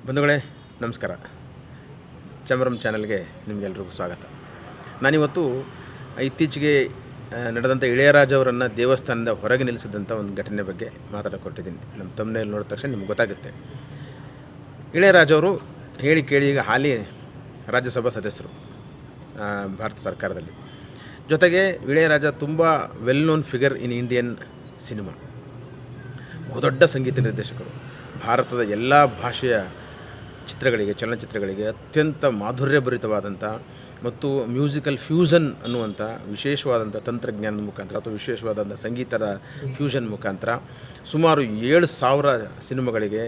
ಬಂಧುಗಳೇ ನಮಸ್ಕಾರ. ಚಮರಂ ಚಾನಲ್ಗೆ ನಿಮಗೆಲ್ರಿಗೂ ಸ್ವಾಗತ. ನಾನಿವತ್ತು ಇತ್ತೀಚೆಗೆ ನಡೆದಂಥ ಇಳೆಯರಾಜ ಅವರನ್ನು ದೇವಸ್ಥಾನದ ಹೊರಗೆ ನಿಲ್ಲಿಸಿದಂಥ ಒಂದು ಘಟನೆ ಬಗ್ಗೆ ಮಾತಾಡಕೊಟ್ಟಿದ್ದೀನಿ. ನಮ್ಮ ತಮ್ಮನೇಲಿ ನೋಡಿದ ತಕ್ಷಣ ನಿಮ್ಗೆ ಗೊತ್ತಾಗುತ್ತೆ. ಇಳೆಯರಾಜ ಅವರು ಹೇಳಿ ಕೇಳಿ ಈಗ ಹಾಲಿ ರಾಜ್ಯಸಭಾ ಸದಸ್ಯರು ಭಾರತ ಸರ್ಕಾರದಲ್ಲಿ. ಜೊತೆಗೆ ಇಳೆಯರಾಜ ತುಂಬ well known figure in Indian cinema. ಬಹುದೊಡ್ಡ ಸಂಗೀತ ನಿರ್ದೇಶಕರು. ಭಾರತದ ಎಲ್ಲ ಭಾಷೆಯ ಚಿತ್ರಗಳಿಗೆ, ಚಲನಚಿತ್ರಗಳಿಗೆ ಅತ್ಯಂತ ಮಾಧುರ್ಯಭರಿತವಾದಂಥ ಮತ್ತು ಮ್ಯೂಸಿಕಲ್ ಫ್ಯೂಷನ್ ಅನ್ನುವಂಥ ವಿಶೇಷವಾದಂಥ ತಂತ್ರಜ್ಞಾನದ ಮುಖಾಂತರ ಅಥವಾ ವಿಶೇಷವಾದಂಥ ಸಂಗೀತದ ಫ್ಯೂಷನ್ ಮುಖಾಂತರ ಸುಮಾರು 7,000 ಸಿನಿಮಾಗಳಿಗೆ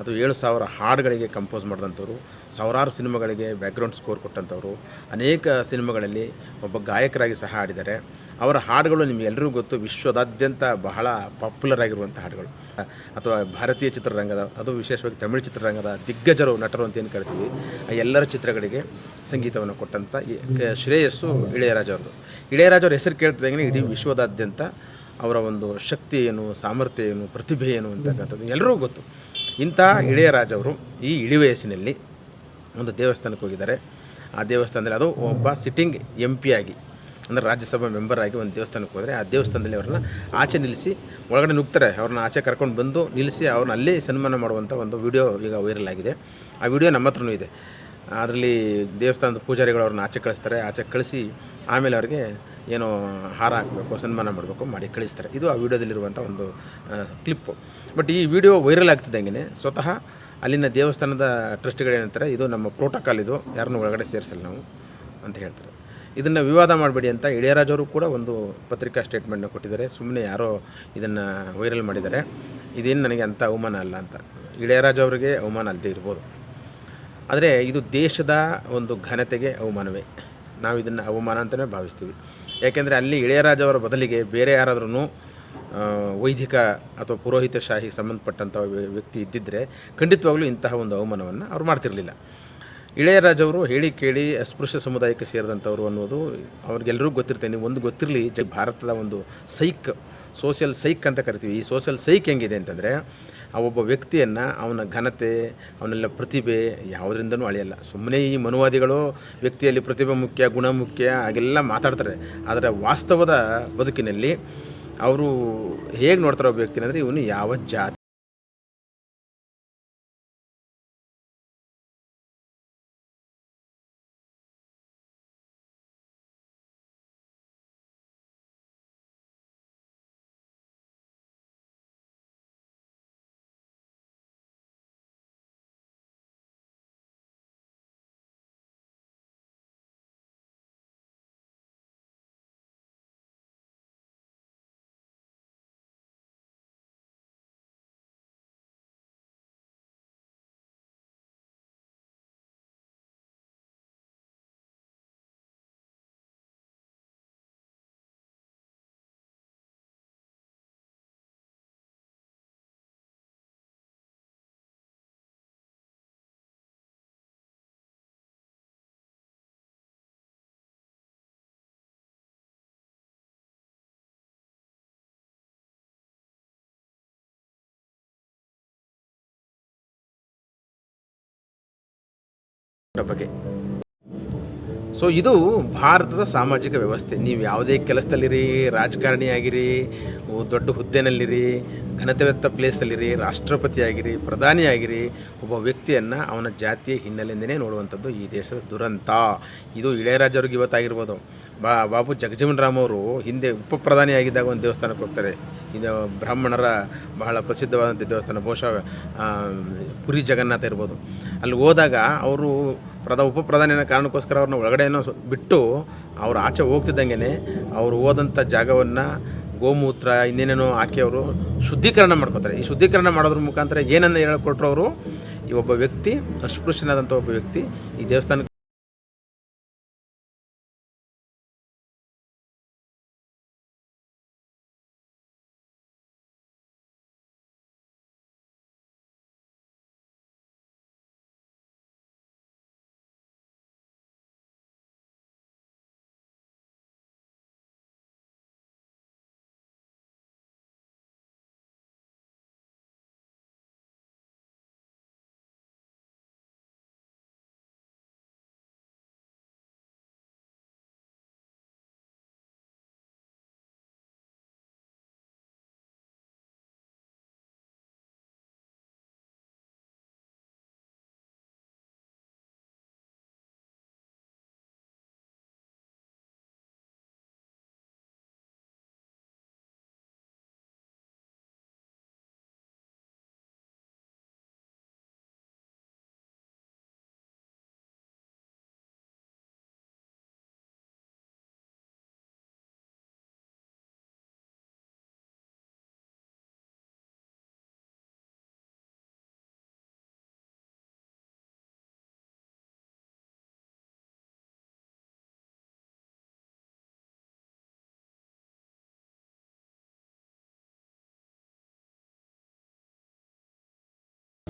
ಅಥವಾ 7,000 ಹಾಡುಗಳಿಗೆ ಕಂಪೋಸ್ ಮಾಡಿದಂಥವ್ರು, ಸಾವಿರಾರು ಸಿನಿಮಾಗಳಿಗೆ ಬ್ಯಾಕ್ಗ್ರೌಂಡ್ ಸ್ಕೋರ್ ಕೊಟ್ಟಂಥವ್ರು, ಅನೇಕ ಸಿನಿಮಾಗಳಲ್ಲಿ ಒಬ್ಬ ಗಾಯಕರಾಗಿ ಸಹ ಹಾಡಿದ್ದಾರೆ. ಅವರ ಹಾಡುಗಳು ನಿಮಗೆಲ್ಲರಿಗೂ ಗೊತ್ತು, ವಿಶ್ವದಾದ್ಯಂತ ಬಹಳ ಪಾಪ್ಯುಲರ್ ಆಗಿರುವಂಥ ಹಾಡುಗಳು. ಅಥವಾ ಭಾರತೀಯ ಚಿತ್ರರಂಗದ, ಅದು ವಿಶೇಷವಾಗಿ ತಮಿಳು ಚಿತ್ರರಂಗದ ದಿಗ್ಗಜರು, ನಟರು ಅಂತ ಏನು ಕರಿತೀವಿ, ಎಲ್ಲರ ಚಿತ್ರಗಳಿಗೆ ಸಂಗೀತವನ್ನು ಕೊಟ್ಟಂಥ ಶ್ರೇಯಸ್ಸು ಇಳೆಯರಾಜ ಅವ್ರದ್ದು. ಇಳೆಯರಾಜ ಅವ್ರ ಹೆಸರು ಕೇಳ್ತಿದ್ದಂಗೆ ಇಡೀ ವಿಶ್ವದಾದ್ಯಂತ ಅವರ ಒಂದು ಶಕ್ತಿ ಏನು, ಸಾಮರ್ಥ್ಯ ಏನು, ಪ್ರತಿಭೆ ಏನು ಅಂತಕ್ಕಂಥದ್ದು ಎಲ್ಲರಿಗೂ ಗೊತ್ತು. ಇಂಥ ಇಳೆಯರಾಜ ಅವರು ಈ ಇಳಿ ವಯಸ್ಸಿನಲ್ಲಿ ಒಂದು ದೇವಸ್ಥಾನಕ್ಕೆ ಹೋಗಿದ್ದಾರೆ. ಆ ದೇವಸ್ಥಾನದಲ್ಲಿ, ಅದು ಒಬ್ಬ ಸಿಟ್ಟಿಂಗ್ MP ಆಗಿ, ಅಂದರೆ ರಾಜ್ಯಸಭಾ ಮೆಂಬರ್ ಆಗಿ ಒಂದು ದೇವಸ್ಥಾನಕ್ಕೆ ಹೋದರೆ, ಆ ದೇವಸ್ಥಾನದಲ್ಲಿ ಅವ್ರನ್ನ ಆಚೆ ನಿಲ್ಲಿಸಿ, ಒಳಗಡೆ ನುಗ್ತಾರೆ, ಅವ್ರನ್ನ ಆಚೆ ಕರ್ಕೊಂಡು ಬಂದು ನಿಲ್ಲಿಸಿ ಅವ್ರನ್ನ ಅಲ್ಲೇ ಸನ್ಮಾನ ಮಾಡುವಂಥ ಒಂದು ವಿಡಿಯೋ ಈಗ ವೈರಲ್ ಆಗಿದೆ. ಆ ವಿಡಿಯೋ ನಮ್ಮ ಹತ್ರನೂ ಇದೆ. ಅದರಲ್ಲಿ ದೇವಸ್ಥಾನದ ಪೂಜಾರಿಗಳು ಅವ್ರನ್ನ ಆಚೆ ಕಳಿಸ್ತಾರೆ. ಆಚೆ ಕಳಿಸಿ ಆಮೇಲೆ ಅವ್ರಿಗೆ ಏನೋ ಹಾರ ಹಾಕಬೇಕು, ಸನ್ಮಾನ ಮಾಡಬೇಕು, ಮಾಡಿ ಕಳಿಸ್ತಾರೆ. ಇದು ಆ ವಿಡಿಯೋದಲ್ಲಿರುವಂಥ ಒಂದು ಕ್ಲಿಪ್ಪು. ಬಟ್ ಈ ವಿಡಿಯೋ ವೈರಲ್ ಆಗ್ತಿದ್ದಂಗೆ ಸ್ವತಃ ಅಲ್ಲಿನ ದೇವಸ್ಥಾನದ ಟ್ರಸ್ಟಿಗಳೇನಂತಾರೆ, ಇದು ನಮ್ಮ ಪ್ರೋಟೋಕಾಲ್, ಇದು ಯಾರನ್ನೂ ಒಳಗಡೆ ಸೇರಿಸಲ್ಲ ನಾವು ಅಂತ ಹೇಳ್ತಾರೆ. ಇದನ್ನು ವಿವಾದ ಮಾಡಬೇಡಿ ಅಂತ ಇಳೆಯರಾಜ ಅವರು ಕೂಡ ಒಂದು ಪತ್ರಿಕಾ ಸ್ಟೇಟ್ಮೆಂಟ್ನ ಕೊಟ್ಟಿದ್ದಾರೆ. ಸುಮ್ಮನೆ ಯಾರೋ ಇದನ್ನು ವೈರಲ್ ಮಾಡಿದ್ದಾರೆ. ಇದೇನು ನನಗೆ ಅಂಥ ಅವಮಾನ ಅಲ್ಲ ಅಂತ. ಇಳೆಯರಾಜ ಅವರಿಗೆ ಅವಮಾನ ಅಲ್ಲದೆ ಇರ್ಬೋದು, ಆದರೆ ಇದು ದೇಶದ ಒಂದು ಘನತೆಗೆ ಅವಮಾನವೇ. ನಾವು ಇದನ್ನು ಅವಮಾನ ಅಂತಲೇ ಭಾವಿಸ್ತೀವಿ. ಯಾಕೆಂದರೆ ಅಲ್ಲಿ ಇಳೆಯರಾಜ ಅವರ ಬದಲಿಗೆ ಬೇರೆ ಯಾರಾದ್ರೂ ವೈದಿಕ ಅಥವಾ ಪುರೋಹಿತಶಾಹಿ ಸಂಬಂಧಪಟ್ಟಂಥ ವ್ಯಕ್ತಿ ಇದ್ದಿದ್ದರೆ ಖಂಡಿತವಾಗ್ಲೂ ಇಂತಹ ಒಂದು ಅವಮಾನವನ್ನು ಅವ್ರು ಮಾಡ್ತಿರಲಿಲ್ಲ. ಇಳೆಯರಾಜ ಅವರು ಹೇಳಿ ಕೇಳಿ ಅಸ್ಪೃಶ್ಯ ಸಮುದಾಯಕ್ಕೆ ಸೇರಿದಂಥವ್ರು ಅನ್ನೋದು ಅವ್ರಿಗೆಲ್ಲರಿಗೂ ಗೊತ್ತಿರ್ತೇನೆ. ನೀವು ಒಂದು ಗೊತ್ತಿರಲಿ, ಭಾರತದ ಒಂದು ಸೋಷಿಯಲ್ ಸೈಕ್ ಅಂತ ಕರಿತೀವಿ. ಈ ಸೋಷಿಯಲ್ ಸೈಕ್ ಹೆಂಗಿದೆ ಅಂತಂದರೆ, ಆ ಒಬ್ಬ ವ್ಯಕ್ತಿಯನ್ನು, ಅವನ ಘನತೆ, ಅವನೆಲ್ಲ ಪ್ರತಿಭೆ ಯಾವುದರಿಂದನೂ ಅಳೆಯಲ್ಲ. ಸುಮ್ಮನೆ ಈ ಮನುವಾದಿಗಳು ವ್ಯಕ್ತಿಯಲ್ಲಿ ಪ್ರತಿಭೆ ಮುಖ್ಯ, ಗುಣ ಮುಖ್ಯ ಹಾಗೆಲ್ಲ ಮಾತಾಡ್ತಾರೆ. ಆದರೆ ವಾಸ್ತವದ ಬದುಕಿನಲ್ಲಿ ಅವರು ಹೇಗೆ ನೋಡ್ತಾರೆ ಒಬ್ಬ ವ್ಯಕ್ತಿನ ಅಂದರೆ, ಇವನು ಯಾವ ಜಾತಿ ಬಗ್ಗೆ. ಸೊ ಇದು ಭಾರತದ ಸಾಮಾಜಿಕ ವ್ಯವಸ್ಥೆ. ನೀವು ಯಾವುದೇ ಕೆಲಸದಲ್ಲಿರಿ, ರಾಜಕಾರಣಿ ಆಗಿರಿ, ದೊಡ್ಡ ಹುದ್ದೆನಲ್ಲಿರಿ, ಘನತೆವೆತ್ತ ಪ್ಲೇಸಲ್ಲಿರಿ, ರಾಷ್ಟ್ರಪತಿ ಆಗಿರಿ, ಪ್ರಧಾನಿ ಆಗಿರಿ, ಒಬ್ಬ ವ್ಯಕ್ತಿಯನ್ನು ಅವನ ಜಾತಿಯ ಹಿನ್ನೆಲೆಯಿಂದನೇ ನೋಡುವಂಥದ್ದು ಈ ದೇಶದ ದುರಂತ. ಇದು ಇಳೆಯರಾಜ ಅವ್ರಿಗೆ ಇವತ್ತಾಗಿರ್ಬೋದು. ಬಾಬು ಜಗಜೀವನ್ ರಾಮ್ ಅವರು ಹಿಂದೆ ಉಪ ಪ್ರಧಾನಿ ಆಗಿದ್ದಾಗ ಒಂದು ದೇವಸ್ಥಾನಕ್ಕೆ ಹೋಗ್ತಾರೆ. ಇದು ಬ್ರಾಹ್ಮಣರ ಬಹಳ ಪ್ರಸಿದ್ಧವಾದಂಥ ದೇವಸ್ಥಾನ, ಬಹುಶಃ ಪುರಿ ಜಗನ್ನಾಥ ಇರ್ಬೋದು. ಅಲ್ಲಿ ಹೋದಾಗ ಅವರು ಉಪ ಪ್ರಧಾನಿ ಅನ್ನೋ ಕಾರಣಕ್ಕೋಸ್ಕರ ಅವ್ರನ್ನ ಒಳಗಡೆನೋ ಬಿಟ್ಟು ಅವ್ರು ಆಚೆ ಹೋಗ್ತಿದ್ದಂಗೆ ಅವರು ಹೋದಂಥ ಜಾಗವನ್ನು ಗೋಮೂತ್ರ ಇನ್ನೇನೇನೋ ಹಾಕಿ ಅವರು ಶುದ್ಧೀಕರಣ ಮಾಡ್ಕೋತಾರೆ. ಈ ಶುದ್ಧೀಕರಣ ಮಾಡೋದ್ರ ಮುಖಾಂತರ ಏನನ್ನು ಹೇಳ್ಕೊಟ್ರು ಅವರು, ಈ ಒಬ್ಬ ವ್ಯಕ್ತಿ, ಅಸ್ಪೃಶ್ಯನಾದಂಥ ಒಬ್ಬ ವ್ಯಕ್ತಿ ಈ ದೇವಸ್ಥಾನಕ್ಕೆ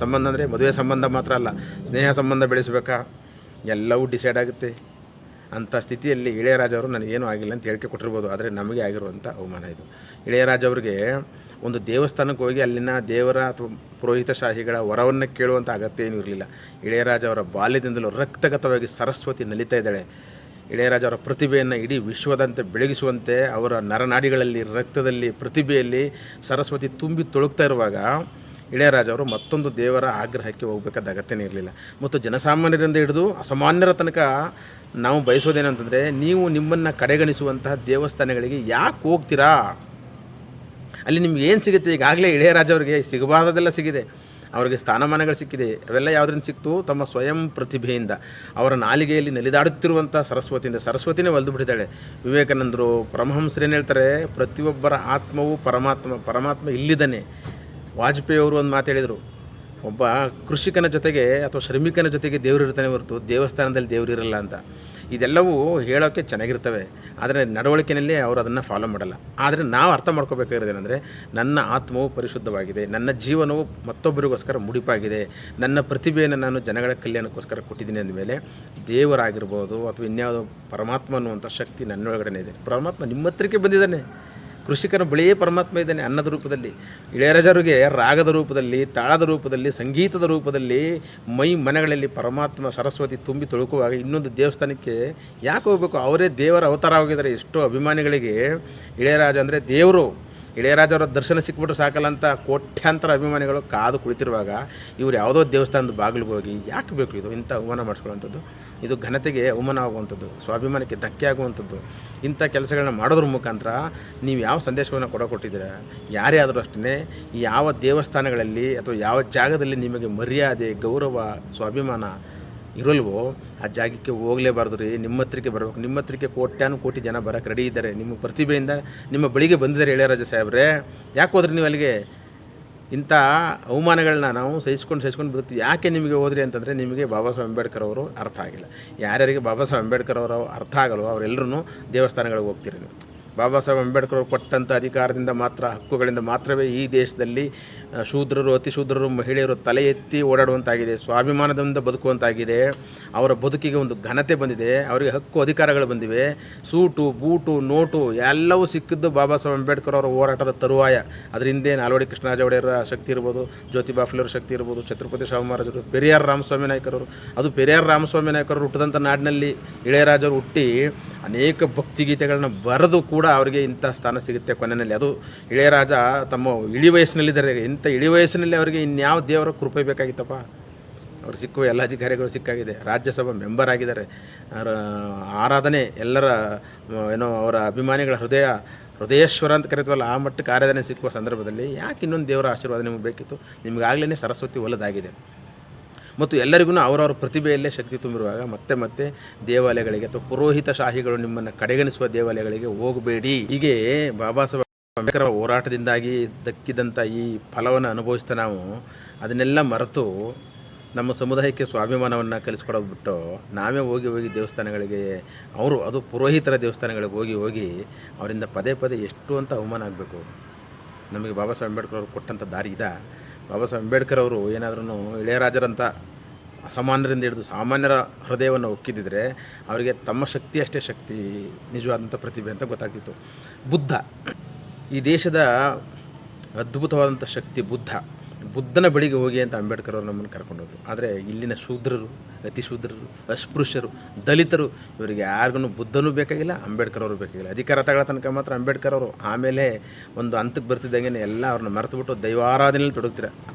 ಸಂಬಂಧ ಅಂದರೆ ಮದುವೆ ಸಂಬಂಧ ಮಾತ್ರ ಅಲ್ಲ, ಸ್ನೇಹ ಸಂಬಂಧ ಬೆಳೆಸಬೇಕಾ, ಎಲ್ಲವೂ ಡಿಸೈಡ್ ಆಗುತ್ತೆ. ಅಂಥ ಸ್ಥಿತಿಯಲ್ಲಿ ಇಳೆಯರಾಜ ಅವರು ನನಗೇನು ಆಗಿಲ್ಲ ಅಂತ ಹೇಳಿಕೆ ಕೊಟ್ಟಿರ್ಬೋದು, ಆದರೆ ನಮಗೆ ಆಗಿರುವಂಥ ಅವಮಾನ ಇದು. ಇಳೆಯರಾಜ ಅವರಿಗೆ ಒಂದು ದೇವಸ್ಥಾನಕ್ಕೆ ಹೋಗಿ ಅಲ್ಲಿನ ದೇವರ ಅಥವಾ ಪುರೋಹಿತಶಾಹಿಗಳ ವರವನ್ನು ಕೇಳುವಂಥ ಅಗತ್ಯ ಏನೂ ಇರಲಿಲ್ಲ. ಇಳೆಯರಾಜ ಅವರ ಬಾಲ್ಯದಿಂದಲೂ ರಕ್ತಗತವಾಗಿ ಸರಸ್ವತಿ ನಲಿತಾ ಇದ್ದಾಳೆ. ಇಳೆಯರಾಜ ಅವರ ಪ್ರತಿಭೆಯನ್ನು ಇಡೀ ವಿಶ್ವದಂತೆ ಬೆಳಗಿಸುವಂತೆ ಅವರ ನರನಾಡಿಗಳಲ್ಲಿ, ರಕ್ತದಲ್ಲಿ, ಪ್ರತಿಭೆಯಲ್ಲಿ ಸರಸ್ವತಿ ತುಂಬಿ ತೊಳಗ್ತಾ ಇರುವಾಗ ಇಳೆಯರಾಜ ಅವರು ಮತ್ತೊಂದು ದೇವರ ಆಗ್ರಹಕ್ಕೆ ಹೋಗಬೇಕಾದ ಅಗತ್ಯನೇ ಇರಲಿಲ್ಲ. ಮತ್ತು ಜನಸಾಮಾನ್ಯರಿಂದ ಹಿಡಿದು ಅಸಾಮಾನ್ಯರ ತನಕ ನಾವು ಬಯಸೋದೇನಂತಂದರೆ, ನೀವು ನಿಮ್ಮನ್ನು ಕಡೆಗಣಿಸುವಂತಹ ದೇವಸ್ಥಾನಗಳಿಗೆ ಯಾಕೆ ಹೋಗ್ತೀರಾ? ಅಲ್ಲಿ ನಿಮ್ಗೆ ಏನು ಸಿಗುತ್ತೆ? ಈಗಾಗಲೇ ಇಳೆಯರಾಜ ಅವರಿಗೆ ಸಿಗಬಾರ್ದೆಲ್ಲ ಸಿಗಿದೆ, ಅವರಿಗೆ ಸ್ಥಾನಮಾನಗಳು ಸಿಕ್ಕಿದೆ. ಅವೆಲ್ಲ ಯಾವುದರಿಂದ ಸಿಕ್ತು? ತಮ್ಮ ಸ್ವಯಂ ಪ್ರತಿಭೆಯಿಂದ, ಅವರ ನಾಲಿಗೆಯಲ್ಲಿ ನಲಿದಾಡುತ್ತಿರುವಂಥ ಸರಸ್ವತಿಯಿಂದ. ಸರಸ್ವತಿನೇ ಒಲ್ದು ಬಿಟ್ಟಿದ್ದಾಳೆ. ವಿವೇಕಾನಂದರು, ಪರಮಹಂಸರೇನು ಹೇಳ್ತಾರೆ, ಪ್ರತಿಯೊಬ್ಬರ ಆತ್ಮವು ಪರಮಾತ್ಮ ಇಲ್ಲಿದ್ದಾನೆ. ವಾಜಪೇಯಿ ಅವರು ಒಂದು ಮಾತು ಹೇಳಿದರು, ಒಬ್ಬ ಕೃಷಿಕನ ಜೊತೆಗೆ ಅಥವಾ ಶ್ರಮಿಕನ ಜೊತೆಗೆ ದೇವರು ಇರ್ತಾನೆ ಹೊರತು ದೇವಸ್ಥಾನದಲ್ಲಿ ದೇವರು ಇರಲ್ಲ ಅಂತ. ಇದೆಲ್ಲವೂ ಹೇಳೋಕ್ಕೆ ಚೆನ್ನಾಗಿರ್ತವೆ, ಆದರೆ ನಡವಳಿಕೆಯಲ್ಲಿ ಅವರು ಅದನ್ನು ಫಾಲೋ ಮಾಡಲ್ಲ. ಆದರೆ ನಾವು ಅರ್ಥ ಮಾಡ್ಕೋಬೇಕಾಗಿರೋದೇನೆಂದರೆ, ನನ್ನ ಆತ್ಮವು ಪರಿಶುದ್ಧವಾಗಿದೆ, ನನ್ನ ಜೀವನವು ಮತ್ತೊಬ್ಬರಿಗೋಸ್ಕರ ಮುಡಿಪಾಗಿದೆ, ನನ್ನ ಪ್ರತಿಭೆಯನ್ನು ನಾನು ಜನಗಳ ಕಲ್ಯಾಣಕ್ಕೋಸ್ಕರ ಕೊಟ್ಟಿದ್ದೀನಿ ಅಂದಮೇಲೆ ದೇವರಾಗಿರ್ಬೋದು ಅಥವಾ ಇನ್ಯಾವುದೋ ಪರಮಾತ್ಮ ಅನ್ನುವಂಥ ಶಕ್ತಿ ನನ್ನೊಳಗಡೆ ಇದೆ. ಪರಮಾತ್ಮ ನಿಮ್ಮ ಹತ್ರಕ್ಕೆ ಬಂದಿದ್ದಾನೆ. ಕೃಷಿಕನ ಬಳಿಯೇ ಪರಮಾತ್ಮ ಇದ್ದಾನೆ ಅನ್ನದ ರೂಪದಲ್ಲಿ. ಇಳೆಯರಾಜರಿಗೆ ರಾಗದ ರೂಪದಲ್ಲಿ, ತಾಳದ ರೂಪದಲ್ಲಿ, ಸಂಗೀತದ ರೂಪದಲ್ಲಿ ಮೈ ಮನೆಗಳಲ್ಲಿ ಪರಮಾತ್ಮ ಸರಸ್ವತಿ ತುಂಬಿ ತೊಳುಕುವಾಗ ಇನ್ನೊಂದು ದೇವಸ್ಥಾನಕ್ಕೆ ಯಾಕೆ ಹೋಗಬೇಕು? ಅವರೇ ದೇವರ ಅವತಾರವಾಗಿದ್ದಾರೆ. ಎಷ್ಟೋ ಅಭಿಮಾನಿಗಳಿಗೆ ಇಳೆಯರಾಜ ಅಂದರೆ ದೇವರು. ಇಳೆಯರಾಜ ಅವರ ದರ್ಶನ ಸಿಕ್ಬಿಟ್ರೆ ಸಾಕಲ್ಲ ಅಂತ ಕೋಟ್ಯಾಂತರ ಅಭಿಮಾನಿಗಳು ಕಾದು ಕುಳಿತಿರುವಾಗ ಇವರು ಯಾವುದೋ ದೇವಸ್ಥಾನದ ಬಾಗಿಲಿಗೆ ಹೋಗಿ ಯಾಕೆ ಬೇಕು ಇದು? ಇಂಥ ಅವಮಾನ ಮಾಡಿಸ್ಕೊಳ್ಳುವಂಥದ್ದು, ಇದು ಘನತೆಗೆ ಅವಮಾನ ಆಗುವಂಥದ್ದು, ಸ್ವಾಭಿಮಾನಕ್ಕೆ ಧಕ್ಕೆ ಆಗುವಂಥದ್ದು. ಇಂಥ ಕೆಲಸಗಳನ್ನ ಮಾಡೋದ್ರ ಮುಖಾಂತರ ನೀವು ಯಾವ ಸಂದೇಶವನ್ನು ಕೊಟ್ಟಿದ್ದೀರಾ? ಯಾರೇ ಆದರೂ ಅಷ್ಟೇ, ಯಾವ ದೇವಸ್ಥಾನಗಳಲ್ಲಿ ಅಥವಾ ಯಾವ ಜಾಗದಲ್ಲಿ ನಿಮಗೆ ಮರ್ಯಾದೆ, ಗೌರವ, ಸ್ವಾಭಿಮಾನ ಇರಲ್ವೋ ಆ ಜಾಗಕ್ಕೆ ಹೋಗಲೇಬಾರ್ದು ರೀ. ನಿಮ್ಮ ಹತ್ರಕ್ಕೆ ಬರಬೇಕು. ನಿಮ್ಮ ಹತ್ರಕ್ಕೆ ಕೋಟಿ ಜನ ಬರೋಕ್ಕೆ ರೆಡಿ ಇದ್ದಾರೆ. ನಿಮ್ಮ ಪ್ರತಿಭೆಯಿಂದ ನಿಮ್ಮ ಬಳಿಗೆ ಬಂದಿದ್ದಾರೆ ಇಳೆಯರಾಜ ಸಾಹೇಬ್ರೆ. ಯಾಕೆ ಹೋದ್ರಿ ನೀವು ಅಲ್ಲಿಗೆ? ಇಂಥ ಅವಮಾನಗಳನ್ನ ನಾವು ಸಹಿಸ್ಕೊಂಡು ಬರ್ತೀವಿ. ಯಾಕೆ ನಿಮಗೆ ಹೋದ್ರಿ ಅಂತಂದರೆ, ನಿಮಗೆ ಬಾಬಾ ಸಾಹೇಬ್ ಅಂಬೇಡ್ಕರ್ ಅವರು ಅರ್ಥ ಆಗಿಲ್ಲ. ಯಾರ್ಯಾರಿಗೆ ಬಾಬಾ ಸಾಹೇಬ್ ಅಂಬೇಡ್ಕರ್ ಅವರು ಅರ್ಥ ಆಗಲ್ವೋ ಅವರೆಲ್ಲರೂ ದೇವಸ್ಥಾನಗಳಿಗೆ ಹೋಗ್ತೀರಿ ನೀವು. ಬಾಬಾ ಸಾಹೇಬ್ ಅಂಬೇಡ್ಕರ್ ಅವರು ಕೊಟ್ಟಂಥ ಅಧಿಕಾರದಿಂದ ಮಾತ್ರ, ಹಕ್ಕುಗಳಿಂದ ಮಾತ್ರವೇ ಈ ದೇಶದಲ್ಲಿ ಶೂದ್ರರು, ಅತಿಶೂದ್ರರು, ಮಹಿಳೆಯರು ತಲೆ ಎತ್ತಿ ಓಡಾಡುವಂತಾಗಿದೆ, ಸ್ವಾಭಿಮಾನದಿಂದ ಬದುಕುವಂತಾಗಿದೆ. ಅವರ ಬದುಕಿಗೆ ಒಂದು ಘನತೆ ಬಂದಿದೆ, ಅವರಿಗೆ ಹಕ್ಕು ಅಧಿಕಾರಗಳು ಬಂದಿವೆ. ಸೂಟು, ಬೂಟು, ನೋಟು ಎಲ್ಲವೂ ಸಿಕ್ಕಿದ್ದು ಬಾಬಾ ಸಾಹೇಬ್ ಅಂಬೇಡ್ಕರ್ ಅವರ ಹೋರಾಟದ ತರುವಾಯ. ಅದರ ಹಿಂದೆ ನಾಲ್ವಡಿ ಕೃಷ್ಣರಾಜ ಒಡೆಯರ ಶಕ್ತಿ ಇರ್ಬೋದು, ಜ್ಯೋತಿಬಾ ಫುಲೆಯವರ ಶಕ್ತಿ ಇರ್ಬೋದು, ಛತ್ರಪತಿ ಶಿವಾಜಿ ಮಹಾರಾಜರು, ಪೆರಿಯಾರ್ ರಾಮಸ್ವಾಮಿ ನಾಯ್ಕರವರು. ಅದು ಪೆರಿಯಾರ್ ರಾಮಸ್ವಾಮಿ ನಾಯ್ಕರವರು ಹುಟ್ಟಿದಂಥ ನಾಡಿನಲ್ಲಿ ಇಳೆಯರಾಜರು ಹುಟ್ಟಿ ಅನೇಕ ಭಕ್ತಿಗೀತೆಗಳನ್ನ ಬರೆದು ಕೂಡ ಅವರಿಗೆ ಇಂಥ ಸ್ಥಾನ ಸಿಗುತ್ತೆ ಕೊನೆಯಲ್ಲಿ. ಅದು ಇಳೆಯರಾಜ ತಮ್ಮ ಇಳಿ ವಯಸ್ಸಿನಲ್ಲಿದ್ದಾರೆ. ಇಂಥ ಇಳಿ ವಯಸ್ಸಿನಲ್ಲಿ ಅವರಿಗೆ ಇನ್ಯಾವ ದೇವರ ಕೃಪೆ ಬೇಕಾಗಿತ್ತಪ್ಪ? ಅವರು ಸಿಕ್ಕುವ ಎಲ್ಲ ಅಧಿಕಾರಿಗಳು ಸಿಕ್ಕಾಗಿದೆ. ರಾಜ್ಯಸಭಾ ಮೆಂಬರ್ ಆಗಿದ್ದಾರೆ. ಆರಾಧನೆ ಎಲ್ಲರ ಅವರ ಅಭಿಮಾನಿಗಳ ಹೃದಯೇಶ್ವರ ಅಂತ ಕರೀತೀವಲ್ಲ, ಆ ಮಟ್ಟಕ್ಕೆ ಆರಾಧನೆ ಸಿಕ್ಕುವ ಸಂದರ್ಭದಲ್ಲಿ ಯಾಕೆ ಇನ್ನೊಂದು ದೇವರ ಆಶೀರ್ವಾದ ನಿಮಗೆ ಬೇಕಿತ್ತು? ನಿಮಗಾಗಲೇ ಸರಸ್ವತಿ ಒಲದಾಗಿದೆ. ಮತ್ತು ಎಲ್ಲರಿಗೂ ಅವರವರ ಪ್ರತಿಭೆಯಲ್ಲೇ ಶಕ್ತಿ ತುಂಬಿರುವಾಗ ಮತ್ತೆ ದೇವಾಲಯಗಳಿಗೆ ಅಥವಾ ಪುರೋಹಿತ ಶಾಹಿಗಳು ನಿಮ್ಮನ್ನು ಕಡೆಗಣಿಸುವ ದೇವಾಲಯಗಳಿಗೆ ಹೋಗಬೇಡಿ. ಹೀಗೆ ಬಾಬಾ ಸಾಹೇಬ್ ಅಂಬೇಡ್ಕರ್ ಹೋರಾಟದಿಂದಾಗಿ ದಕ್ಕಿದಂಥ ಈ ಫಲವನ್ನು ಅನುಭವಿಸ್ತಾ ನಾವು ಅದನ್ನೆಲ್ಲ ಮರೆತು ನಮ್ಮ ಸಮುದಾಯಕ್ಕೆ ಸ್ವಾಭಿಮಾನವನ್ನು ಕಲಿಸ್ಕೊಡೋದು ಬಿಟ್ಟು ನಾವೇ ಹೋಗಿ ದೇವಸ್ಥಾನಗಳಿಗೆ, ಅದು ಪುರೋಹಿತರ ದೇವಸ್ಥಾನಗಳಿಗೆ ಹೋಗಿ ಅವರಿಂದ ಪದೇ ಎಷ್ಟು ಅಂತ ಅವಮಾನ ಆಗಬೇಕು? ನಮಗೆ ಬಾಬಾ ಸಾಹೇಬ್ ಅಂಬೇಡ್ಕರ್ ಅವರು ಕೊಟ್ಟಂಥ ದಾರಿ ಇದ? ಬಾಬಾ ಸಾಹೇಬ್ ಅಂಬೇಡ್ಕರ್ ಅವರು ಏನಾದ್ರೂ ಇಳೆಯರಾಜರಂಥ ಅಸಾಮಾನ್ಯರಿಂದ ಹಿಡಿದು ಸಾಮಾನ್ಯರ ಹೃದಯವನ್ನು ಒಕ್ಕಿದ್ದಿದ್ರೆ ಅವರಿಗೆ ತಮ್ಮ ಶಕ್ತಿ ಅಷ್ಟೇ ಶಕ್ತಿ, ನಿಜವಾದಂಥ ಪ್ರತಿಭೆ ಅಂತ ಗೊತ್ತಾಗ್ತಿತ್ತು. ಬುದ್ಧ, ಈ ದೇಶದ ಅದ್ಭುತವಾದಂಥ ಶಕ್ತಿ ಬುದ್ಧನ ಬಳಿಗೆ ಹೋಗಿ ಅಂತ ಅಂಬೇಡ್ಕರ್ ಅವರು ನಮ್ಮನ್ನು ಕರ್ಕೊಂಡೋದ್ರು. ಆದರೆ ಇಲ್ಲಿನ ಶೂದ್ರರು, ಅತಿಶೂದ್ರರು, ಅಸ್ಪೃಶ್ಯರು, ದಲಿತರು ಇವರಿಗೆ ಯಾರಿಗೂ ಬುದ್ಧನೂ ಬೇಕಾಗಿಲ್ಲ, ಅಂಬೇಡ್ಕರ್ ಅವರು ಬೇಕಾಗಿಲ್ಲ. ಅಧಿಕಾರ ತಗೊಳ್ಳೋ ತನಕ ಮಾತ್ರ ಅಂಬೇಡ್ಕರ್ ಅವರು, ಆಮೇಲೆ ಒಂದು ಹಂತಕ್ಕೆ ಬರ್ತಿದ್ದಂಗೆ ಎಲ್ಲ ಅವ್ರನ್ನ ಮರೆತುಬಿಟ್ಟು ದೈವಾರಾಧನೆಯಲ್ಲಿ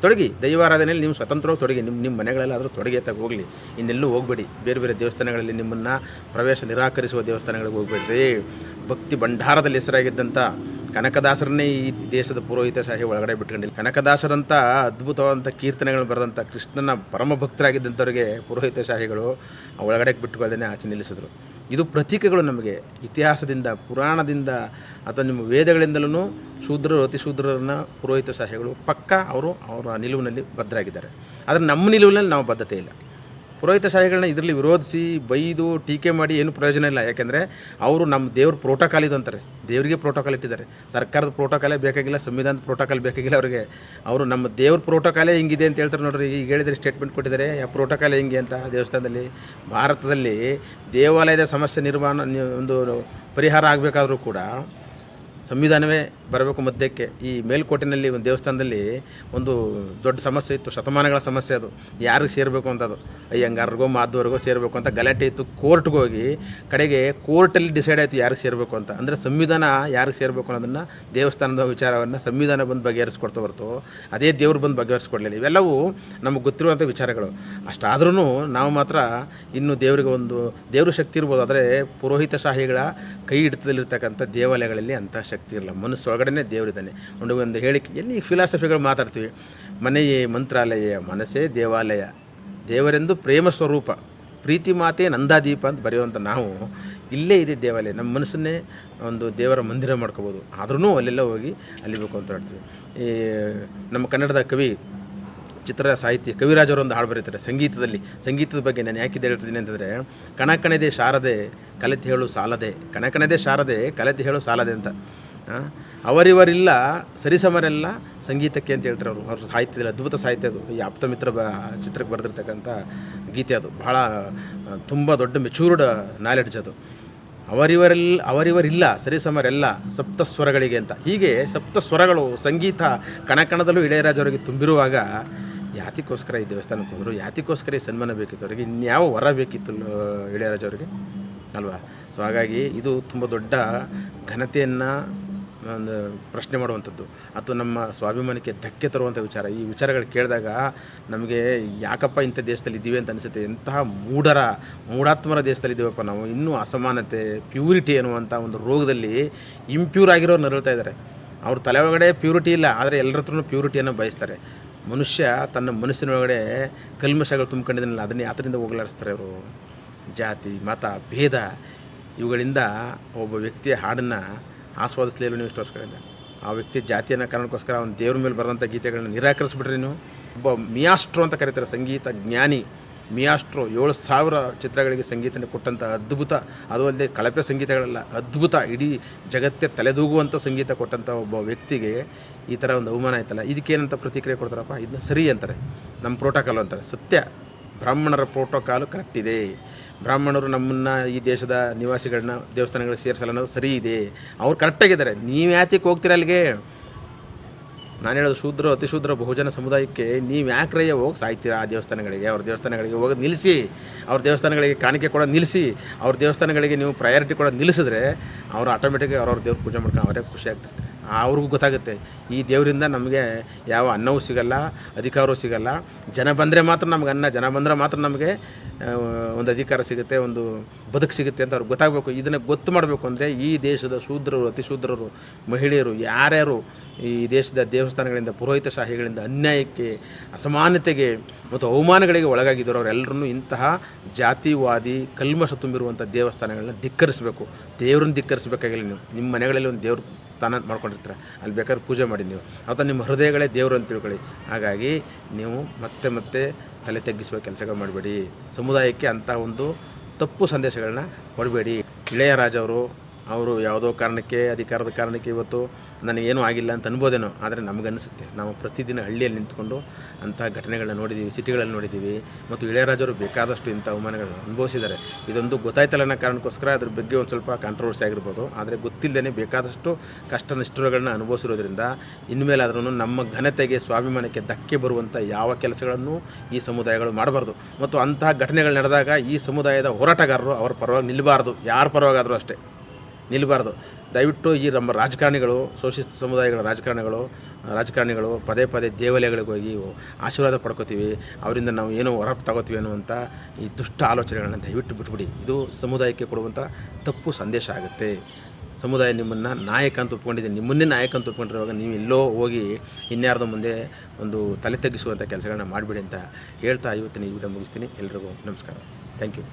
ತೊಡಗಿ ದೈವಾರಾಧನೆಯಲ್ಲಿ ನೀವು ಸ್ವತಂತ್ರವಾಗಿ ತೊಡಗಿ, ನಿಮ್ಮ ಮನೆಗಳಲ್ಲಾದರೂ ತೊಡಗಿ ಹೋಗಲಿ. ಇನ್ನೆಲ್ಲೂ ಹೋಗಬೇಡಿ. ಬೇರೆ ದೇವಸ್ಥಾನಗಳಲ್ಲಿ ನಿಮ್ಮನ್ನು ಪ್ರವೇಶ ನಿರಾಕರಿಸುವ ದೇವಸ್ಥಾನಗಳಿಗೆ ಹೋಗಬೇಡ್ರಿ. ಭಕ್ತಿ ಭಂಡಾರದಲ್ಲಿ ಹೆಸರಾಗಿದ್ದಂಥ ಕನಕದಾಸರನ್ನೇ ಈ ದೇಶದ ಪುರೋಹಿತ ಶಾಹಿ ಒಳಗಡೆ ಬಿಟ್ಕೊಂಡಿಲ್ಲ. ಕನಕದಾಸರಂಥ ಅದ್ಭುತವಾದಂಥ ಕೀರ್ತನೆಗಳು ಬರೆದಂಥ ಕೃಷ್ಣನ ಪರಮ ಭಕ್ತರಾಗಿದ್ದಂಥವ್ರಿಗೆ ಪುರೋಹಿತ ಶಾಹಿಗಳು ಒಳಗಡೆ ಬಿಟ್ಟುಕೊಳ್ಳದೇ ಆಚೆ ನಿಲ್ಲಿಸಿದ್ರು. ಇದು ಪ್ರತೀಕಗಳು ನಮಗೆ ಇತಿಹಾಸದಿಂದ, ಪುರಾಣದಿಂದ ಅಥವಾ ನಿಮ್ಮ ವೇದಗಳಿಂದಲೂ ಶೂದ್ರರು, ಅತಿಶೂದ್ರರನ್ನ ಪುರೋಹಿತ ಶಾಹಿಗಳು ಪಕ್ಕ ಅವರ ನಿಲುವಿನಲ್ಲಿ ಬದ್ಧರಾಗಿದ್ದಾರೆ. ಆದರೆ ನಮ್ಮ ನಿಲುವಿನಲ್ಲಿ ನಾವು ಬದ್ಧತೆ ಇಲ್ಲ. ಪುರೋಹಿತ ಶಾಹಿಗಳನ್ನ ಇದರಲ್ಲಿ ವಿರೋಧಿಸಿ ಬೈದು ಟೀಕೆ ಮಾಡಿ ಏನು ಪ್ರಯೋಜನ ಇಲ್ಲ. ಯಾಕೆಂದರೆ ಅವರು ನಮ್ಮ ದೇವ್ರ ಪ್ರೋಟೋಕಾಲ್ ಇದು ಅಂತಾರೆ. ದೇವರಿಗೆ ಪ್ರೋಟೋಕಾಲ್ ಇಟ್ಟಿದ್ದಾರೆ. ಸರ್ಕಾರದ ಪ್ರೋಟೋಕಾಲೇ ಬೇಕಾಗಿಲ್ಲ, ಸಂವಿಧಾನದ ಪ್ರೋಟೋಕಾಲ್ ಬೇಕಾಗಿಲ್ಲ ಅವರಿಗೆ. ಅವರು ನಮ್ಮ ದೇವ್ರ ಪ್ರೋಟೋಕಾಲೇ ಹಿಂಗಿದೆ ಅಂತ ಹೇಳ್ತಾರೆ ನೋಡ್ರಿ. ಈಗ ಹೇಳಿದರೆ ಸ್ಟೇಟ್ಮೆಂಟ್ ಕೊಟ್ಟಿದ್ದಾರೆ ಆ ಪ್ರೋಟೋಕಾಲ್ ಹೆಂಗೆ ಅಂತ. ದೇವಸ್ಥಾನದಲ್ಲಿ ಭಾರತದಲ್ಲಿ ದೇವಾಲಯದ ಸಮಸ್ಯೆ ಒಂದು ಪರಿಹಾರ ಆಗಬೇಕಾದ್ರೂ ಕೂಡ ಸಂವಿಧಾನವೇ ಬರಬೇಕು ಮಧ್ಯಕ್ಕೆ. ಈ ಮೇಲ್ಕೋಟೆಯಲ್ಲಿ ಒಂದು ದೇವಸ್ಥಾನದಲ್ಲಿ ಒಂದು ದೊಡ್ಡ ಸಮಸ್ಯೆ ಇತ್ತು, ಶತಮಾನಗಳ ಸಮಸ್ಯೆ. ಅದು ಯಾರಿಗೆ ಸೇರಬೇಕು ಅಂತ, ಅದು ಅಯ್ಯಂಗಾರ್ರಿಗೋ ಮಾಧ್ವರಿಗೋ ಸೇರಬೇಕು ಅಂತ ಗಲಾಟೆ ಇತ್ತು. ಕೋರ್ಟ್ಗೆ ಹೋಗಿ ಕಡೆಗೆ ಕೋರ್ಟಲ್ಲಿ ಡಿಸೈಡ್ ಆಯಿತು ಯಾರಿಗೆ ಸೇರಬೇಕು ಅಂತ. ಅಂದರೆ ಸಂವಿಧಾನ ಯಾರಿಗೆ ಸೇರಬೇಕು ಅನ್ನೋದನ್ನು, ದೇವಸ್ಥಾನದ ವಿಚಾರವನ್ನು ಸಂವಿಧಾನ ಬಂದು ಬಗೆಹರಿಸ್ಕೊಡ್ತಾ ಹೊರತು ಅದೇ ದೇವ್ರು ಬಂದು ಬಗೆಹರಿಸ್ಕೊಡ್ಲಿಲ್ಲ. ಇವೆಲ್ಲವೂ ನಮಗೆ ಗೊತ್ತಿರುವಂಥ ವಿಚಾರಗಳು. ಅಷ್ಟಾದ್ರೂ ನಾವು ಮಾತ್ರ ಇನ್ನೂ ದೇವರಿಗೆ ಒಂದು ದೇವ್ರ ಶಕ್ತಿ ಇರ್ಬೋದು, ಆದರೆ ಪುರೋಹಿತಶಾಹಿಗಳ ಕೈ ಹಿಡಿತದಲ್ಲಿರ್ತಕ್ಕಂಥ ದೇವಾಲಯಗಳಲ್ಲಿ ಅಂಥ ಶಕ್ತಿ ಇರಲ್ಲ. ಮನಸ್ಸು ಒಳಗಡೆ ದೇವರಿದ್ದಾನೆ. ಒಂದು ಹೇಳಿಕೆ ಎಲ್ಲಿ ಫಿಲಾಸಫಿಗಳು ಮಾತಾಡ್ತೀವಿ, ಮನೆಯೇ ಮಂತ್ರಾಲಯ ಮನಸ್ಸೇ ದೇವಾಲಯ, ದೇವರೆಂದು ಪ್ರೇಮ ಸ್ವರೂಪ, ಪ್ರೀತಿ ಮಾತೆ ನಂದಾದೀಪ ಅಂತ ಬರೆಯುವಂಥ ನಾವು ಇಲ್ಲೇ ಇದೆ ದೇವಾಲಯ. ನಮ್ಮ ಮನಸ್ಸನ್ನೇ ಒಂದು ದೇವರ ಮಂದಿರ ಮಾಡ್ಕೋಬೋದು. ಆದ್ರೂ ಅಲ್ಲೆಲ್ಲ ಹೋಗಿ ಅಲ್ಲಿಬೇಕು ಅಂತ ಹೇಳ್ತೀವಿ. ಈ ನಮ್ಮ ಕನ್ನಡದ ಕವಿ ಚಿತ್ರ ಸಾಹಿತಿ ಕವಿರಾಜ್ ಅವರು ಒಂದು ಹಾಡು ಬರೀತಾರೆ ಸಂಗೀತದ ಬಗ್ಗೆ. ನಾನು ಯಾಕಿದ್ದು ಹೇಳ್ತಿದ್ದೀನಿ ಅಂತಂದರೆ, ಕಣಕಣದೆ ಶಾರದೆ ಕಲೆತು ಹೇಳು ಸಾಲದೆ, ಕಣಕಣದೆ ಶಾರದೆ ಕಲೆತು ಹೇಳು ಸಾಲದೆ ಅಂತ. ಅವರಿವರಿಲ್ಲ ಸರಿಸಮರೆಲ್ಲ ಸಂಗೀತಕ್ಕೆ ಅಂತ ಹೇಳ್ತಾರೆ ಅವರು. ಅವ್ರ ಸಾಹಿತ್ಯದಲ್ಲಿ ಅದ್ಭುತ ಸಾಹಿತ್ಯ ಅದು. ಈ ಆಪ್ತಮಿತ್ರ ಚಿತ್ರಕ್ಕೆ ಬರೆದಿರ್ತಕ್ಕಂಥ ಗೀತೆ ಅದು. ಬಹಳ ತುಂಬ ದೊಡ್ಡ ಮೆಚೂರ್ಡ್ ನಾಲೆಡ್ಜ್ ಅದು. ಅವರಿವರಿಲ್ಲ ಸರಿಸಮರೆಲ್ಲ ಸಪ್ತಸ್ವರಗಳಿಗೆ ಅಂತ. ಹೀಗೆ ಸಪ್ತಸ್ವರಗಳು ಸಂಗೀತ ಕಣಕಣದಲ್ಲೂ ಇಳೆಯರಾಜವರಿಗೆ ತುಂಬಿರುವಾಗ ಯಾತಿಗೋಸ್ಕರ ಈ ದೇವಸ್ಥಾನಕ್ಕೆ ಹೋದರು, ಯಾತಿಗೋಸ್ಕರ ಈ ಸನ್ಮಾನ ಬೇಕಿತ್ತು ಅವರಿಗೆ, ಇನ್ಯಾವ ವರ ಬೇಕಿತ್ತು ಇಳೆಯರಾಜವರಿಗೆ ಅಲ್ವಾ? ಸೊ ಹಾಗಾಗಿ ಇದು ತುಂಬ ದೊಡ್ಡ ಘನತೆಯನ್ನು ಒಂದು ಪ್ರಶ್ನೆ ಮಾಡುವಂಥದ್ದು, ಅಥವಾ ನಮ್ಮ ಸ್ವಾಭಿಮಾನಕ್ಕೆ ಧಕ್ಕೆ ತರುವಂಥ ವಿಚಾರ. ಈ ವಿಚಾರಗಳು ಕೇಳಿದಾಗ ನಮಗೆ ಯಾಕಪ್ಪ ಇಂಥ ದೇಶದಲ್ಲಿ ಇದ್ದೀವಿ ಅಂತ ಅನಿಸುತ್ತೆ. ಎಂತಹ ಮೂಢಾತ್ಮರ ದೇಶದಲ್ಲಿ ಇದ್ದೀವಪ್ಪ ನಾವು. ಇನ್ನೂ ಅಸಮಾನತೆ, ಪ್ಯೂರಿಟಿ ಅನ್ನುವಂಥ ಒಂದು ರೋಗದಲ್ಲಿ ಇಂಪ್ಯೂರ್ ಆಗಿರೋರು ನರಳ್ತಾ ಇದ್ದಾರೆ. ಅವ್ರ ತಲೆ ಒಳಗಡೆ ಪ್ಯೂರಿಟಿ ಇಲ್ಲ, ಆದರೆ ಎಲ್ಲರ ಹತ್ರನೂ ಪ್ಯೂರಿಟಿಯನ್ನು ಬಯಸ್ತಾರೆ. ಮನುಷ್ಯ ತನ್ನ ಮನಸ್ಸಿನೊಳಗಡೆ ಕಲ್ಮಶಗಳು ತುಂಬ್ಕೊಂಡಿದ್ದಾನಲ್ಲ, ಅದನ್ನೇ ಯಾತ್ರೆಯಿಂದ ಹೋಗಲಾಡಿಸ್ತಾರೆ ಅವರು. ಜಾತಿ ಮತ ಭೇದ ಇವುಗಳಿಂದ ಒಬ್ಬ ವ್ಯಕ್ತಿಯ ಹಾಡನ್ನು ಆಸ್ವಾದಿಸಲಿಲ್ಲ ನೀವು ಇಷ್ಟು ವರ್ಷಗಳಿಂದ. ಆ ವ್ಯಕ್ತಿ ಜಾತಿಯನ್ನು ಕಾರಣಕ್ಕೋಸ್ಕರ ಅವನ ದೇವ್ರ ಮೇಲೆ ಬರೆದಂಥ ಗೀತೆಗಳನ್ನ ನಿರಾಕರಿಸ್ಬಿಟ್ರೆ ನೀವು. ಒಬ್ಬ ಮಿಯಾಸ್ಟ್ರೋ ಅಂತ ಕರೀತಾರೆ, ಸಂಗೀತ ಜ್ಞಾನಿ ಮಿಯಾಸ್ಟ್ರೋ. 7,000 ಚಿತ್ರಗಳಿಗೆ ಸಂಗೀತನ ಕೊಟ್ಟಂಥ ಅದ್ಭುತ, ಅದು ಅಲ್ಲದೆ ಕಳಪೆ ಸಂಗೀತಗಳೆಲ್ಲ ಅದ್ಭುತ, ಇಡೀ ಜಗತ್ತೇ ತಲೆದೂಗುವಂಥ ಸಂಗೀತ ಕೊಟ್ಟಂಥ ಒಬ್ಬ ವ್ಯಕ್ತಿಗೆ ಈ ಥರ ಒಂದು ಅವಮಾನ ಆಯ್ತಲ್ಲ, ಇದಕ್ಕೇನಂತ ಪ್ರತಿಕ್ರಿಯೆ ಕೊಡ್ತಾರಪ್ಪ? ಇದನ್ನ ಸರಿ ಅಂತಾರೆ, ನಮ್ಮ ಪ್ರೋಟೋಕಾಲ್ ಅಂತಾರೆ. ಸತ್ಯ, ಬ್ರಾಹ್ಮಣರ ಪ್ರೋಟೋಕಾಲು ಕರೆಕ್ಟ್ ಇದೆ. ಬ್ರಾಹ್ಮಣರು ನಮ್ಮನ್ನು, ಈ ದೇಶದ ನಿವಾಸಿಗಳನ್ನ ದೇವಸ್ಥಾನಗಳಿಗೆ ಸೇರಿಸಲ್ಲ ಅನ್ನೋದು ಸರಿ ಇದೆ, ಅವ್ರು ಕರೆಕ್ಟಾಗಿದ್ದಾರೆ. ನೀವು ಯಾತಿಗೆ ಹೋಗ್ತೀರ ಅಲ್ಲಿಗೆ? ನಾನು ಹೇಳೋದು ಶೂದ್ರ ಅತಿಶೂದ್ರ ಬಹುಜನ ಸಮುದಾಯಕ್ಕೆ ನೀವು ಯಾಕ್ರಯ್ಯ ಹೋಗಿ ಸಾಯ್ತೀರಾ ಆ ದೇವಸ್ಥಾನಗಳಿಗೆ? ಅವ್ರ ದೇವಸ್ಥಾನಗಳಿಗೆ ಹೋಗೋದು ನಿಲ್ಲಿಸಿ, ಅವ್ರ ದೇವಸ್ಥಾನಗಳಿಗೆ ಕಾಣಿಕೆ ಕೊಡೋದು ನಿಲ್ಲಿಸಿ, ಅವ್ರ ದೇವಸ್ಥಾನಗಳಿಗೆ ನೀವು ಪ್ರಯಾರಿಟಿ ಕೊಡೋದು ನಿಲ್ಲಿಸಿದ್ರೆ ಅವರು ಆಟೋಮೆಟಿಕ್ಕಾಗಿ ಅವ್ರವ್ರ ದೇವ್ರ ಪೂಜೆ ಮಾಡ್ಕೊಂಡು ಅವರೇ ಖುಷಿ ಆಗ್ತಿರ್ತಾರೆ. ಅವ್ರಿಗೂ ಗೊತ್ತಾಗುತ್ತೆ ಈ ದೇವರಿಂದ ನಮಗೆ ಯಾವ ಅನ್ನವೂ ಸಿಗಲ್ಲ, ಅಧಿಕಾರವೂ ಸಿಗಲ್ಲ. ಜನ ಬಂದರೆ ಮಾತ್ರ ನಮ್ಗೆ ಅನ್ನ, ಜನ ಬಂದರೆ ಮಾತ್ರ ನಮಗೆ ಒಂದು ಅಧಿಕಾರ ಸಿಗುತ್ತೆ, ಒಂದು ಬದುಕು ಸಿಗುತ್ತೆ ಅಂತ ಅವ್ರಿಗೆ ಗೊತ್ತಾಗಬೇಕು. ಇದನ್ನು ಗೊತ್ತು ಮಾಡಬೇಕು ಅಂದರೆ ಈ ದೇಶದ ಶೂದ್ರರು, ಅತಿಶೂದ್ರರು, ಮಹಿಳೆಯರು, ಯಾರ್ಯಾರು ಈ ದೇಶದ ದೇವಸ್ಥಾನಗಳಿಂದ, ಪುರೋಹಿತಶಾಹಿಗಳಿಂದ ಅನ್ಯಾಯಕ್ಕೆ, ಅಸಮಾನತೆಗೆ ಮತ್ತು ಅವಮಾನಗಳಿಗೆ ಒಳಗಾಗಿದ್ದರು ಅವರೆಲ್ಲರನ್ನೂ ಇಂತಹ ಜಾತಿವಾದಿ ಕಲ್ಮಶ ತುಂಬಿರುವಂಥ ದೇವಸ್ಥಾನಗಳನ್ನ ಧಿಕ್ಕರಿಸಬೇಕು. ದೇವ್ರನ್ನ ಧಿಕ್ಕರಿಸಬೇಕಾಗಿಲ್ಲ. ನೀವು ನಿಮ್ಮ ಮನೆಗಳಲ್ಲಿ ಒಂದು ದೇವ್ರ ಸ್ಥಾನ ಮಾಡ್ಕೊಂಡಿರ್ತಾರೆ, ಅಲ್ಲಿ ಬೇಕಾದ್ರೆ ಪೂಜೆ ಮಾಡಿ ನೀವು, ಅಥವಾ ನಿಮ್ಮ ಹೃದಯಗಳೇ ದೇವರು ಅಂತ ತಿಳ್ಕೊಳ್ಳಿ. ಹಾಗಾಗಿ ನೀವು ಮತ್ತೆ ತಲೆ ತಗ್ಗಿಸುವ ಕೆಲಸಗಳು ಮಾಡಬೇಡಿ. ಸಮುದಾಯಕ್ಕೆ ಅಂಥ ಒಂದು ತಪ್ಪು ಸಂದೇಶಗಳನ್ನ ಕೊಡಬೇಡಿ. ಇಳೆಯರಾಜ ಅವರು ಯಾವುದೋ ಕಾರಣಕ್ಕೆ, ಅಧಿಕಾರದ ಕಾರಣಕ್ಕೆ ಇವತ್ತು ನನಗೇನೂ ಆಗಿಲ್ಲ ಅಂತ ಅನ್ಬೋದೇನೋ, ಆದರೆ ನಮಗನ್ನಿಸುತ್ತೆ. ನಾವು ಪ್ರತಿದಿನ ಹಳ್ಳಿಯಲ್ಲಿ ನಿಂತ್ಕೊಂಡು ಅಂಥ ಘಟನೆಗಳನ್ನ ನೋಡಿದ್ದೀವಿ, ಸಿಟಿಗಳಲ್ಲಿ ನೋಡಿದ್ದೀವಿ. ಮತ್ತು ಇಳೆಯರಾಜರು ಬೇಕಾದಷ್ಟು ಇಂಥ ಅವಮಾನಗಳನ್ನ ಅನುಭವಿಸಿದ್ದಾರೆ. ಇದೊಂದು ಗೊತ್ತಾಯ್ತಲ್ಲ ಅನ್ನೋ ಕಾರಣಕ್ಕೋಸ್ಕರ ಅದ್ರ ಬಗ್ಗೆ ಒಂದು ಸ್ವಲ್ಪ ಕಾಂಟ್ರವರ್ಸಿ ಆಗಿರ್ಬೋದು, ಆದರೆ ಗೊತ್ತಿಲ್ಲದೇ ಬೇಕಾದಷ್ಟು ಕಷ್ಟ ನಿಷ್ಠುರಗಳನ್ನ ಅನುಭವಿಸಿರೋದ್ರಿಂದ ಇನ್ಮೇಲಾದ್ರೂ ನಮ್ಮ ಘನತೆಗೆ, ಸ್ವಾಭಿಮಾನಕ್ಕೆ ಧಕ್ಕೆ ಬರುವಂಥ ಯಾವ ಕೆಲಸಗಳನ್ನು ಈ ಸಮುದಾಯಗಳು ಮಾಡಬಾರ್ದು. ಮತ್ತು ಅಂತಹ ಘಟನೆಗಳು ನಡೆದಾಗ ಈ ಸಮುದಾಯದ ಹೋರಾಟಗಾರರು ಅವರ ಪರವಾಗಿ ನಿಲ್ಲಬಾರ್ದು. ಯಾರ ಪರವಾಗಾದರೂ ಅಷ್ಟೇ ನಿಲ್ಲಬಾರ್ದು. ದಯವಿಟ್ಟು ಈ ನಮ್ಮ ರಾಜಕಾರಣಿಗಳು, ಶೋಷಿತ ಸಮುದಾಯಗಳ ರಾಜಕಾರಣಿಗಳು ಪದೇ ದೇವಾಲಯಗಳಿಗೆ ಹೋಗಿ ಆಶೀರ್ವಾದ ಪಡ್ಕೋತೀವಿ, ಅವರಿಂದ ನಾವು ಏನೋ ಹೊರ ತಗೋತೀವಿ ಅನ್ನುವಂಥ ಈ ದುಷ್ಟ ಆಲೋಚನೆಗಳನ್ನ ದಯವಿಟ್ಟು ಬಿಟ್ಬಿಡಿ. ಇದು ಸಮುದಾಯಕ್ಕೆ ಕೊಡುವಂಥ ತಪ್ಪು ಸಂದೇಶ ಆಗುತ್ತೆ. ಸಮುದಾಯ ನಿಮ್ಮನ್ನು ನಾಯಕ ಅಂತ ಒಪ್ಕೊಂಡಿದೆ, ನಿಮ್ಮನ್ನೇ ನಾಯಕ ಅಂತ ಒಪ್ಕೊಂಡಿರುವಾಗ ನೀವು ಎಲ್ಲೋ ಹೋಗಿ ಇನ್ಯಾರ್ದೋ ಮುಂದೆ ಒಂದು ತಲೆ ತಗ್ಗಿಸುವಂಥ ಕೆಲಸಗಳನ್ನ ಮಾಡಿಬಿಡಿ ಅಂತ ಹೇಳ್ತಾ ಇವತ್ತಿನ ಈ ವಿಡಿಯೋ ಮುಗಿಸ್ತೀನಿ. ಎಲ್ರಿಗೂ ನಮಸ್ಕಾರ. Thank you.